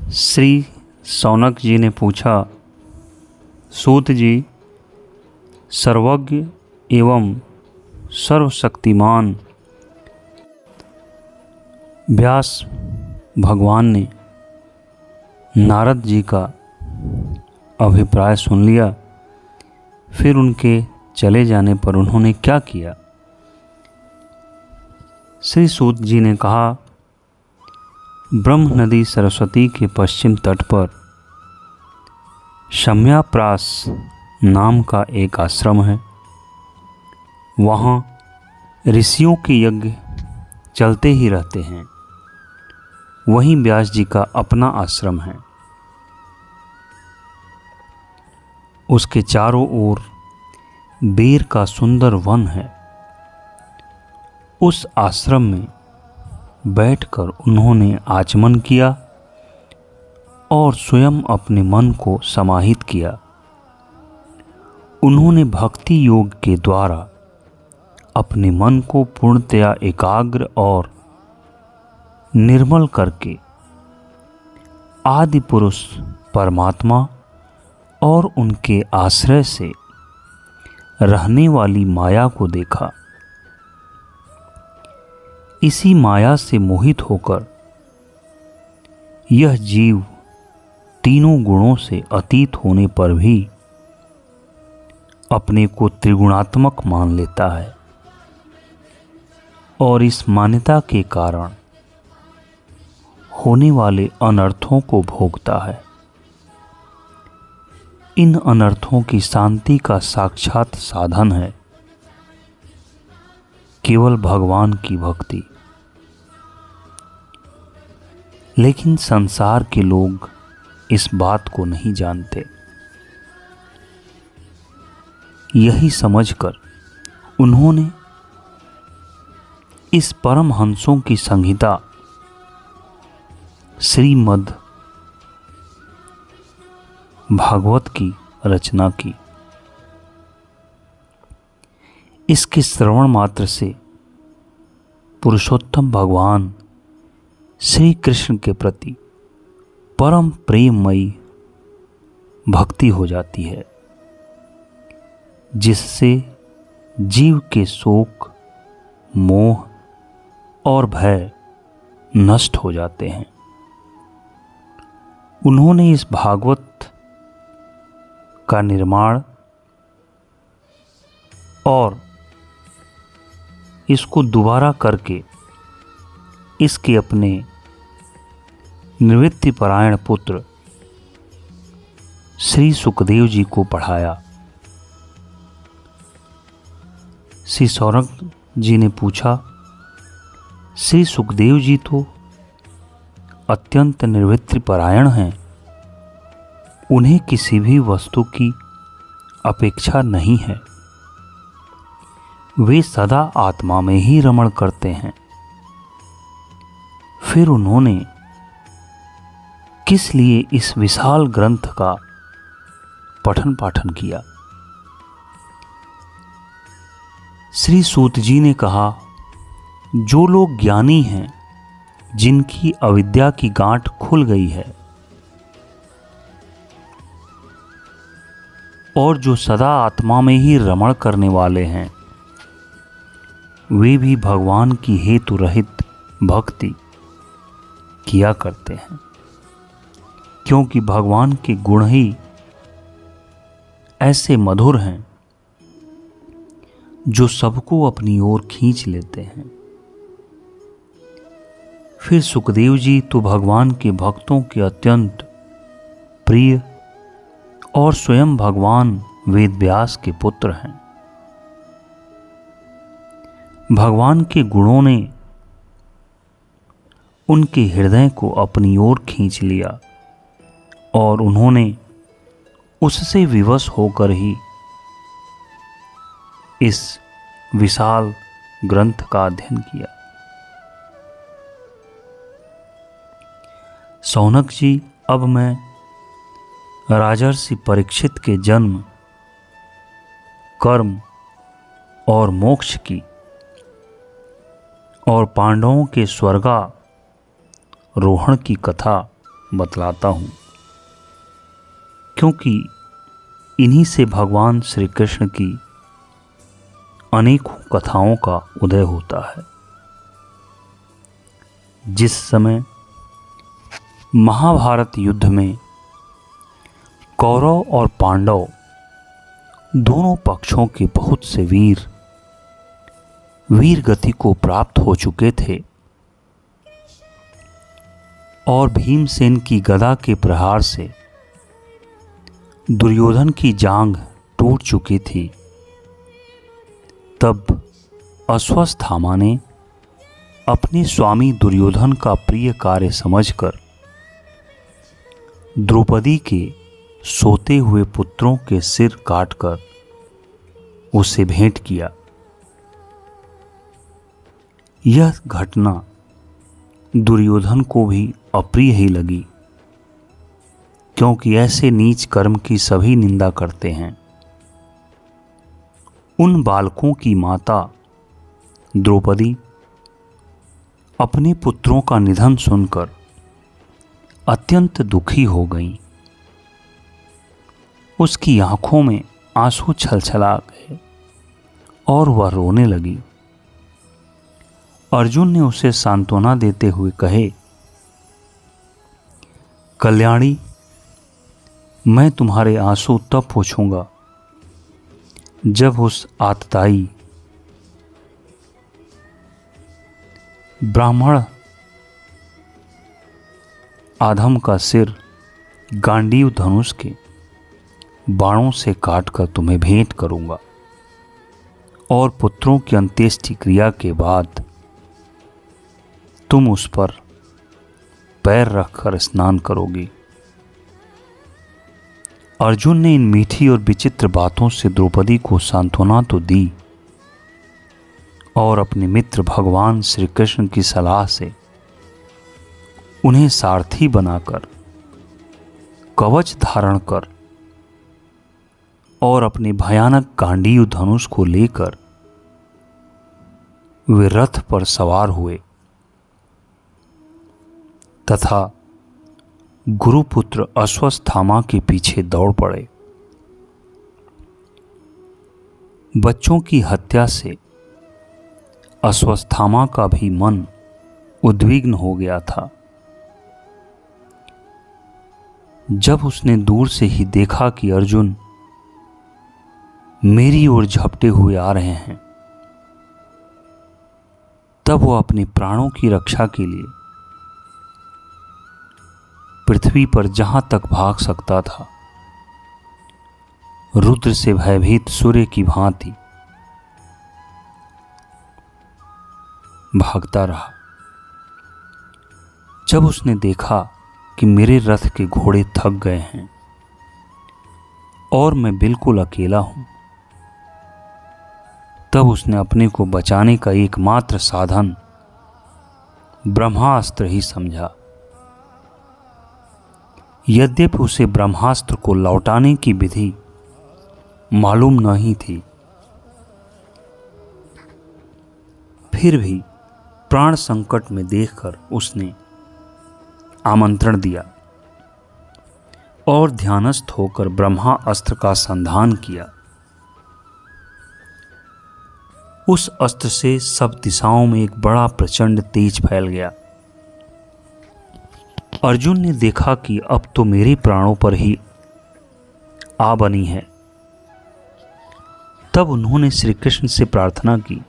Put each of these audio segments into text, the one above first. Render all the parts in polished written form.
श्री शौनक जी ने पूछा, सूत जी, सर्वज्ञ एवं सर्वशक्तिमान व्यास भगवान ने नारद जी का अभिप्राय सुन लिया। फिर उनके चले जाने पर उन्होंने क्या किया? श्री सूत जी ने कहा, ब्रह्म नदी सरस्वती के पश्चिम तट पर शम्याप्रास नाम का एक आश्रम है। वहाँ ऋषियों के यज्ञ चलते ही रहते हैं। वहीं व्यास जी का अपना आश्रम है। उसके चारों ओर बेर का सुंदर वन है। उस आश्रम में बैठकर उन्होंने आचमन किया और स्वयं अपने मन को समाहित किया। उन्होंने भक्ति योग के द्वारा अपने मन को पूर्णतया एकाग्र और निर्मल करके आदि पुरुष परमात्मा और उनके आश्रय से रहने वाली माया को देखा। इसी माया से मोहित होकर यह जीव तीनों गुणों से अतीत होने पर भी अपने को त्रिगुणात्मक मान लेता है और इस मान्यता के कारण होने वाले अनर्थों को भोगता है। इन अनर्थों की शांति का साक्षात साधन है केवल भगवान की भक्ति। लेकिन संसार के लोग इस बात को नहीं जानते। यही समझकर उन्होंने इस परमहंसों की संहिता श्रीमद् भागवत की रचना की। इसके श्रवण मात्र से पुरुषोत्तम भगवान श्री कृष्ण के प्रति परम प्रेममयी भक्ति हो जाती है, जिससे जीव के शोक, मोह और भय नष्ट हो जाते हैं। उन्होंने इस भागवत का निर्माण और इसको दोबारा करके इसके अपने निवृत्तिपरायण पुत्र श्री सुखदेव जी को पढ़ाया। श्री शौनक जी ने पूछा, श्री सुखदेव जी तो अत्यंत निवृत्तिपरायण हैं, उन्हें किसी भी वस्तु की अपेक्षा नहीं है, वे सदा आत्मा में ही रमण करते हैं। फिर उन्होंने किस लिए इस विशाल ग्रंथ का पठन पाठन किया? श्री सूत जी ने कहा, जो लोग ज्ञानी हैं, जिनकी अविद्या की गांठ खुल गई है और जो सदा आत्मा में ही रमण करने वाले हैं, वे भी भगवान की हेतु रहित भक्ति किया करते हैं, क्योंकि भगवान के गुण ही ऐसे मधुर हैं जो सबको अपनी ओर खींच लेते हैं। फिर सुखदेव जी तो भगवान के भक्तों के अत्यंत प्रिय और स्वयं भगवान वेदव्यास के पुत्र हैं। भगवान के गुणों ने उनके हृदय को अपनी ओर खींच लिया और उन्होंने उससे विवश होकर ही इस विशाल ग्रंथ का अध्ययन किया। शौनक जी, अब मैं राजर्षि परीक्षित के जन्म, कर्म और मोक्ष की और पांडवों के स्वर्गारोहण की कथा बतलाता हूँ, क्योंकि इन्हीं से भगवान श्री कृष्ण की अनेकों कथाओं का उदय होता है। जिस समय महाभारत युद्ध में कौरव और पांडव दोनों पक्षों के बहुत से वीर गति को प्राप्त हो चुके थे और भीमसेन की गदा के प्रहार से दुर्योधन की जांघ टूट चुकी थी, तब अश्वत्थामा ने अपने स्वामी दुर्योधन का प्रिय कार्य समझकर द्रौपदी के सोते हुए पुत्रों के सिर काटकर उसे भेंट किया। यह घटना दुर्योधन को भी अप्रिय ही लगी, क्योंकि ऐसे नीच कर्म की सभी निंदा करते हैं। उन बालकों की माता द्रौपदी अपने पुत्रों का निधन सुनकर अत्यंत दुखी हो गई। उसकी आंखों में आंसू छलछला गए और वह रोने लगी। अर्जुन ने उसे सांत्वना देते हुए कहे, कल्याणी, मैं तुम्हारे आंसू तब पोंछूंगा जब उस आतताई ब्राह्मण आधम का सिर गांडीव धनुष के बाणों से काटकर तुम्हें भेंट करूंगा और पुत्रों की अंत्येष्टि क्रिया के बाद तुम उस पर पैर रखकर स्नान करोगी। अर्जुन ने इन मीठी और विचित्र बातों से द्रौपदी को सांत्वना तो दी और अपने मित्र भगवान श्री कृष्ण की सलाह से उन्हें सारथी बनाकर कवच धारण कर और अपने भयानक गांडीव धनुष को लेकर वे रथ पर सवार हुए तथा गुरुपुत्र अश्वत्थामा के पीछे दौड़ पड़े। बच्चों की हत्या से अश्वत्थामा का भी मन उद्विग्न हो गया था। जब उसने दूर से ही देखा कि अर्जुन मेरी ओर झपटे हुए आ रहे हैं, तब वह अपने प्राणों की रक्षा के लिए पृथ्वी पर जहां तक भाग सकता था, रुद्र से भयभीत सूर्य की भांति भागता रहा। जब उसने देखा कि मेरे रथ के घोड़े थक गए हैं और मैं बिल्कुल अकेला हूं, तब उसने अपने को बचाने का एकमात्र साधन ब्रह्मास्त्र ही समझा। यद्यपि उसे ब्रह्मास्त्र को लौटाने की विधि मालूम नहीं थी, फिर भी प्राण संकट में देखकर उसने आमंत्रण दिया और ध्यानस्थ होकर ब्रह्मास्त्र का संधान किया। उस अस्त्र से सब दिशाओं में एक बड़ा प्रचंड तेज फैल गया। अर्जुन ने देखा कि अब तो मेरे प्राणों पर ही आ बनी है। तब उन्होंने श्री कृष्ण से प्रार्थना की।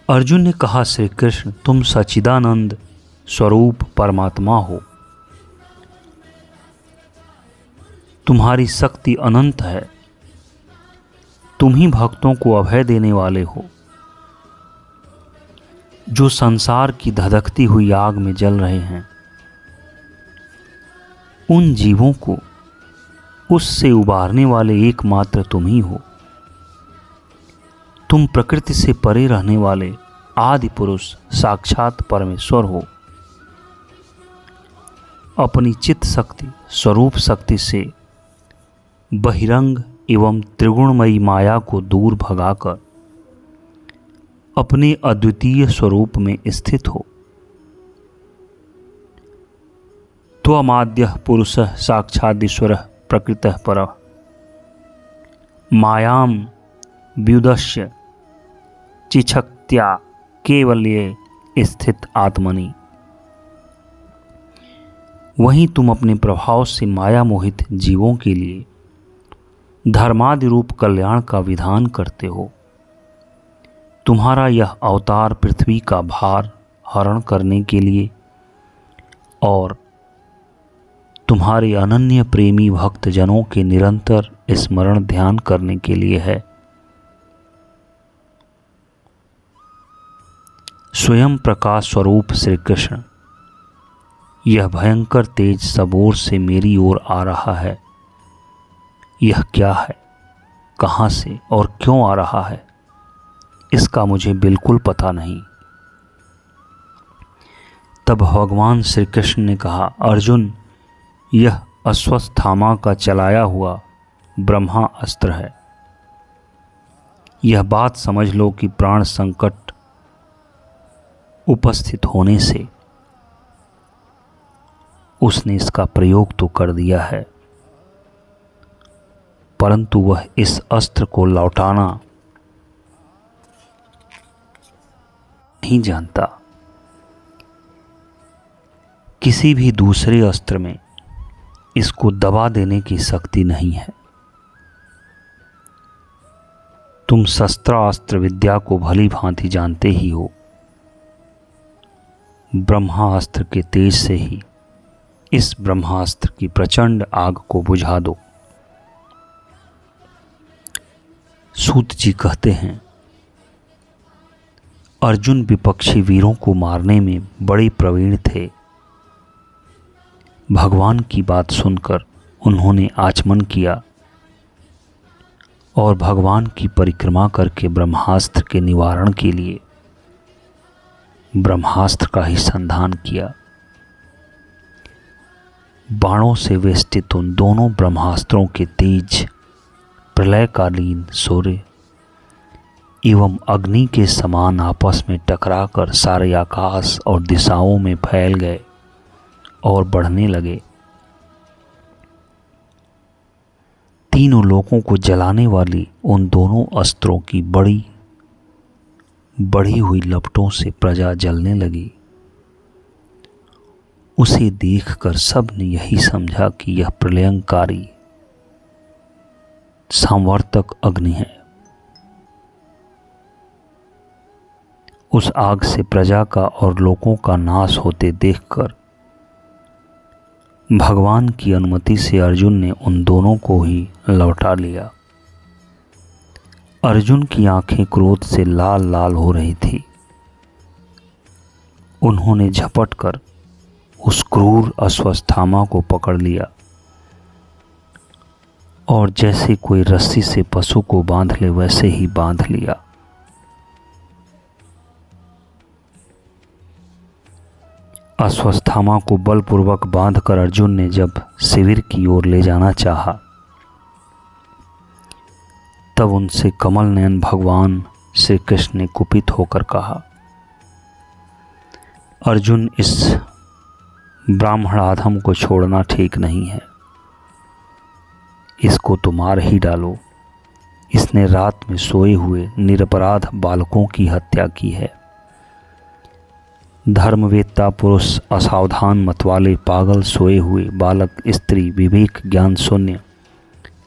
अर्जुन ने कहा, श्री कृष्ण, तुम सच्चिदानंद स्वरूप परमात्मा हो, तुम्हारी शक्ति अनंत है, तुम ही भक्तों को अभय देने वाले हो। जो संसार की धधकती हुई आग में जल रहे हैं, उन जीवों को उससे उबारने वाले एकमात्र तुम ही हो। तुम प्रकृति से परे रहने वाले आदि पुरुष साक्षात परमेश्वर हो। अपनी चित्त शक्ति, स्वरूप शक्ति से बहिरंग एवं त्रिगुणमयी माया को दूर भगाकर अपने अद्वितीय स्वरूप में स्थित हो। त्वमाद्यः पुरुषः साक्षादीश्वरः प्रकृतः परः मायां व्युदश्य चिच्छक्त्या केवल्ये स्थित आत्मनि। वहीं तुम अपने प्रभाव से माया मोहित जीवों के लिए धर्मादि रूप कल्याण का विधान करते हो। तुम्हारा यह अवतार पृथ्वी का भार हरण करने के लिए और तुम्हारे अनन्य प्रेमी भक्त जनों के निरंतर स्मरण ध्यान करने के लिए है। स्वयं प्रकाश स्वरूप श्री कृष्ण, यह भयंकर तेज सब ओर से मेरी ओर आ रहा है। यह क्या है, कहाँ से और क्यों आ रहा है, इसका मुझे बिल्कुल पता नहीं। तब भगवान श्री कृष्ण ने कहा, अर्जुन, यह अश्वत्थामा का चलाया हुआ ब्रह्मा अस्त्र है। यह बात समझ लो कि प्राण संकट उपस्थित होने से उसने इसका प्रयोग तो कर दिया है, परंतु वह इस अस्त्र को लौटाना नहीं जानता। किसी भी दूसरे अस्त्र में इसको दबा देने की शक्ति नहीं है। तुम शस्त्रास्त्र विद्या को भली भांति जानते ही हो। ब्रह्मास्त्र के तेज से ही इस ब्रह्मास्त्र की प्रचंड आग को बुझा दो। सूत जी कहते हैं, अर्जुन विपक्षी वीरों को मारने में बड़े प्रवीण थे। भगवान की बात सुनकर उन्होंने आचमन किया और भगवान की परिक्रमा करके ब्रह्मास्त्र के निवारण के लिए ब्रह्मास्त्र का ही संधान किया। बाणों से वेष्टित उन दोनों ब्रह्मास्त्रों के तेज प्रलयकालीन सूर्य एवं अग्नि के समान आपस में टकराकर सारे आकाश और दिशाओं में फैल गए और बढ़ने लगे। तीनों लोकों को जलाने वाली उन दोनों अस्त्रों की बढ़ी हुई लपटों से प्रजा जलने लगी। उसे देखकर सब ने यही समझा कि यह प्रलयंकारी संवर्तक अग्नि है। उस आग से प्रजा का और लोगों का नाश होते देखकर भगवान की अनुमति से अर्जुन ने उन दोनों को ही लौटा लिया। अर्जुन की आंखें क्रोध से लाल लाल हो रही थी। उन्होंने झपट कर उस क्रूर अश्वत्थामा को पकड़ लिया और जैसे कोई रस्सी से पशु को बांध ले वैसे ही बांध लिया। अश्वत्थामा को बलपूर्वक बांधकर अर्जुन ने जब शिविर की ओर ले जाना चाहा, तब उनसे कमल नयन भगवान श्री कृष्ण ने कुपित होकर कहा, अर्जुन, इस ब्राह्मणाधम को छोड़ना ठीक नहीं है। इसको तो मार ही डालो। इसने रात में सोए हुए निरपराध बालकों की हत्या की है। धर्मवेत्ता पुरुष, असावधान मतवाले, पागल सोए हुए बालक, स्त्री, विवेक ज्ञान शून्य,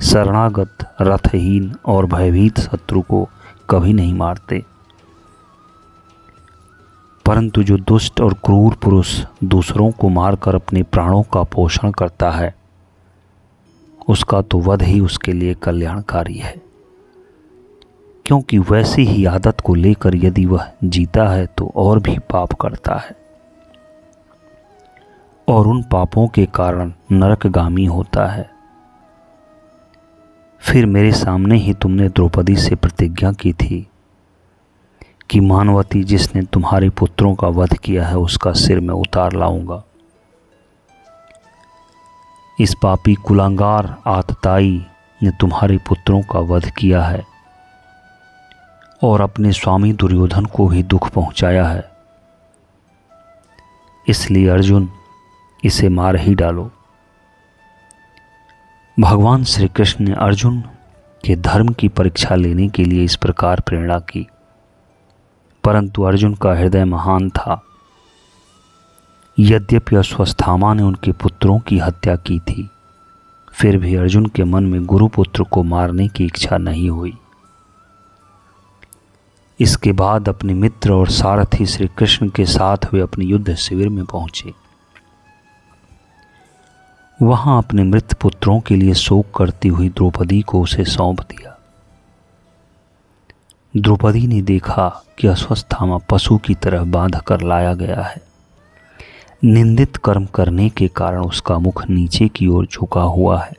शरणागत, रथहीन और भयभीत शत्रु को कभी नहीं मारते, परंतु जो दुष्ट और क्रूर पुरुष दूसरों को मारकर अपने प्राणों का पोषण करता है, उसका तो वध ही उसके लिए कल्याणकारी है। क्योंकि वैसी ही आदत को लेकर यदि वह जीता है तो और भी पाप करता है और उन पापों के कारण नरकगामी होता है। फिर मेरे सामने ही तुमने द्रौपदी से प्रतिज्ञा की थी कि मानवती, जिसने तुम्हारे पुत्रों का वध किया है, उसका सिर मैं उतार लाऊंगा। इस पापी कुलांगार आतताई ने तुम्हारे पुत्रों का वध किया है और अपने स्वामी दुर्योधन को भी दुख पहुंचाया है। इसलिए अर्जुन, इसे मार ही डालो। भगवान श्री कृष्ण ने अर्जुन के धर्म की परीक्षा लेने के लिए इस प्रकार प्रेरणा की, परंतु अर्जुन का हृदय महान था। यद्यपि अश्वत्थामा ने उनके पुत्रों की हत्या की थी, फिर भी अर्जुन के मन में गुरुपुत्र को मारने की इच्छा नहीं हुई। इसके बाद अपने मित्र और सारथी श्री कृष्ण के साथ वे अपने युद्ध शिविर में पहुंचे। वहां अपने मृत पुत्रों के लिए शोक करती हुई द्रौपदी को उसे सौंप दिया। द्रौपदी ने देखा कि अश्वत्थामा पशु की तरह बांध कर लाया गया है। निंदित कर्म करने के कारण उसका मुख नीचे की ओर झुका हुआ है।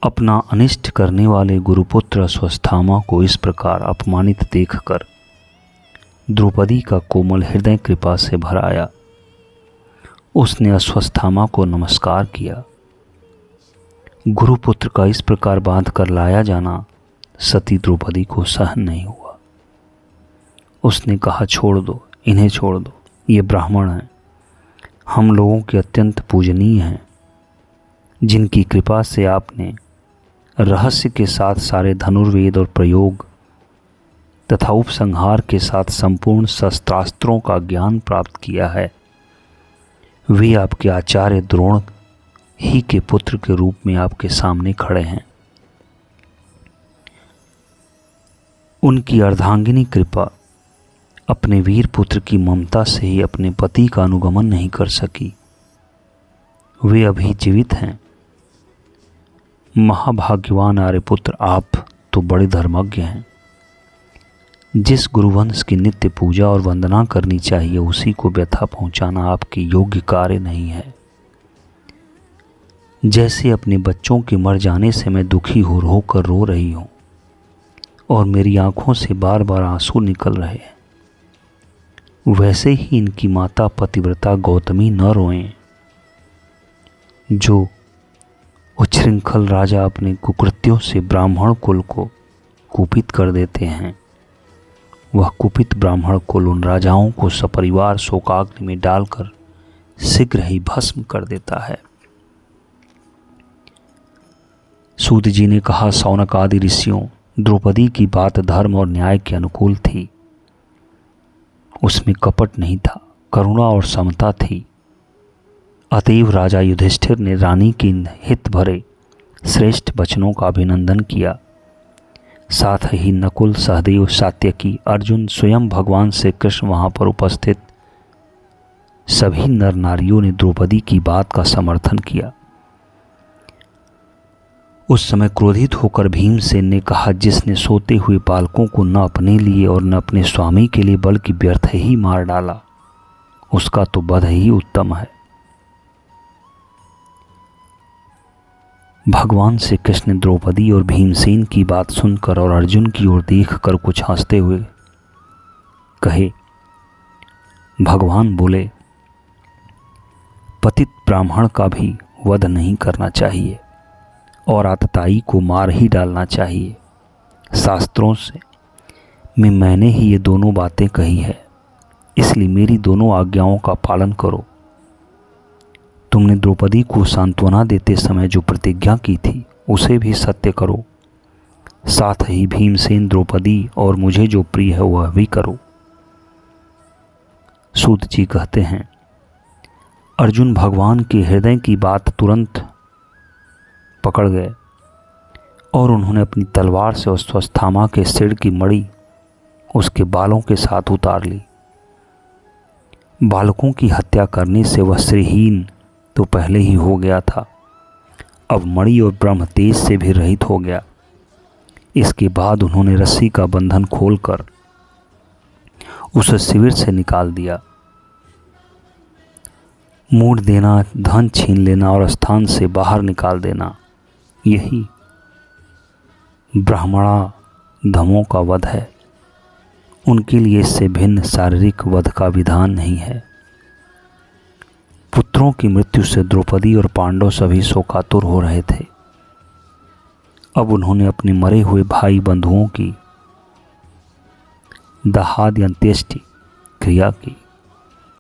अपना अनिष्ट करने वाले गुरुपुत्र अश्वत्थामा को इस प्रकार अपमानित देखकर द्रौपदी का कोमल हृदय कृपा से भर आया। उसने अश्वत्थामा को नमस्कार किया। गुरुपुत्र का इस प्रकार बांध कर लाया जाना सती द्रौपदी को सहन नहीं हुआ। उसने कहा, छोड़ दो, इन्हें छोड़ दो, ये ब्राह्मण हैं, हम लोगों के अत्यंत पूजनीय हैं, जिनकी कृपा से आपने रहस्य के साथ सारे धनुर्वेद और प्रयोग तथा उपसंहार के साथ संपूर्ण शस्त्रास्त्रों का ज्ञान प्राप्त किया है। वे आपके आचार्य द्रोण ही के पुत्र के रूप में आपके सामने खड़े हैं। उनकी अर्धांगिनी कृपा अपने वीर पुत्र की ममता से ही अपने पति का अनुगमन नहीं कर सकी। वे अभी जीवित हैं। महाभाग्यवान आर्यपुत्र, आप तो बड़े धर्मज्ञ हैं। जिस गुरुवंश की नित्य पूजा और वंदना करनी चाहिए, उसी को व्यथा पहुंचाना आपके योग्य कार्य नहीं है। जैसे अपने बच्चों के मर जाने से मैं दुखी होकर रो रही हूं और मेरी आंखों से बार बार आंसू निकल रहे हैं, वैसे ही इनकी माता पतिव्रता गौतमी न रोएं। जो उच्छृंखल राजा अपने कुकृत्यों से ब्राह्मण कुल को कुपित कर देते हैं, वह कुपित ब्राह्मण कुल उन राजाओं को सपरिवार शोकाग्नि में डालकर शीघ्र ही भस्म कर देता है। सूत जी ने कहा, शौनक आदि ऋषियों, द्रौपदी की बात धर्म और न्याय के अनुकूल थी। उसमें कपट नहीं था, करुणा और समता थी। अतएव राजा युधिष्ठिर ने रानी के हित भरे श्रेष्ठ वचनों का अभिनंदन किया। साथ ही नकुल, सहदेव, सात्यकी, अर्जुन, स्वयं भगवान श्री कृष्ण वहां पर उपस्थित सभी नर नारियों ने द्रौपदी की बात का समर्थन किया। उस समय क्रोधित होकर भीमसेन ने कहा, जिसने सोते हुए बालकों को न अपने लिए और न अपने स्वामी के लिए बल्कि व्यर्थ ही मार डाला, उसका तो वध ही उत्तम है। भगवान श्री कृष्ण ने द्रौपदी और भीमसेन की बात सुनकर और अर्जुन की ओर देखकर कुछ हंसते हुए कहे, भगवान बोले, पतित ब्राह्मण का भी वध नहीं करना चाहिए और आतताई को मार ही डालना चाहिए। शास्त्रों से मैंने ही ये दोनों बातें कही है, इसलिए मेरी दोनों आज्ञाओं का पालन करो। तुमने द्रौपदी को सांत्वना देते समय जो प्रतिज्ञा की थी, उसे भी सत्य करो। साथ ही भीमसेन, द्रौपदी और मुझे जो प्रिय है वह भी करो। सूत जी कहते हैं, अर्जुन भगवान के हृदय की बात तुरंत पकड़ गए और उन्होंने अपनी तलवार से अश्वत्थामा के सिर की मणि उसके बालों के साथ उतार ली। बालकों की हत्या करने से वह श्रीहीन तो पहले ही हो गया था, अब मणि और ब्रह्म तेज से भी रहित हो गया। इसके बाद उन्होंने रस्सी का बंधन खोलकर उसे शिविर से निकाल दिया। मूड देना, धन छीन लेना और स्थान से बाहर निकाल देना, यही ब्राह्मणा धमों का वध है। उनके लिए इससे भिन्न शारीरिक वध का विधान नहीं है। पुत्रों की मृत्यु से द्रौपदी और पांडव सभी शोकातुर हो रहे थे। अब उन्होंने अपने मरे हुए भाई बंधुओं की दाहाद अंत्येष्टि क्रिया की।